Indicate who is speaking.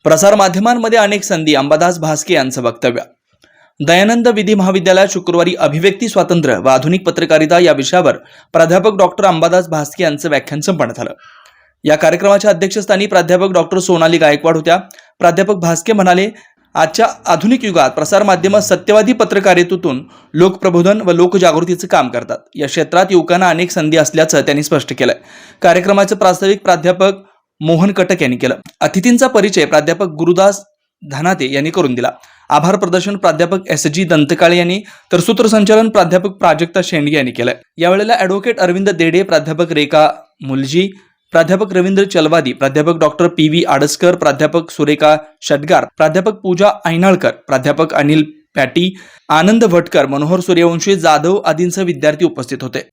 Speaker 1: प्रसारमाध्यमांमध्ये अनेक संधी, अंबादास भास्के यांचं वक्तव्य. दयानंद विधी महाविद्यालयात शुक्रवारी अभिव्यक्ती स्वातंत्र्य व आधुनिक पत्रकारिता या विषयावर प्राध्यापक डॉक्टर अंबादास भास्के यांचं व्याख्यान संपन्न झालं. या कार्यक्रमाच्या अध्यक्षस्थानी प्राध्यापक डॉक्टर सोनाली गायकवाड होत्या. प्राध्यापक भास्के म्हणाले, आजच्या आधुनिक युगात प्रसारमाध्यम सत्यवादी पत्रकारितेतून लोकप्रबोधन व लोकजागृतीचं काम करतात. या क्षेत्रात युवकांना अनेक संधी असल्याचं त्यांनी स्पष्ट केलं. कार्यक्रमाचे प्रास्ताविक प्राध्यापक मोहन कटक यांनी केलं. अतिथींचा परिचय प्राध्यापक गुरुदास धनाते यांनी करून दिला. आभार प्रदर्शन प्राध्यापक एस.जी. दंतकाळे यांनी तर सूत्रसंचालन प्राध्यापक प्राजक्ता शेंडगे यांनी केलं. यावेळेला ॲडव्होकेट अरविंद देडे, प्राध्यापक रेखा मुलजी, प्राध्यापक रवींद्र चलवादी, प्राध्यापक डॉक्टर पी.व्ही. आडसकर, प्राध्यापक सुरेखा षटगार, प्राध्यापक पूजा ऐनाळकर, प्राध्यापक अनिल पॅटी, आनंद भटकर, मनोहर सूर्यवंशी जाधव आदींसह विद्यार्थी उपस्थित होते.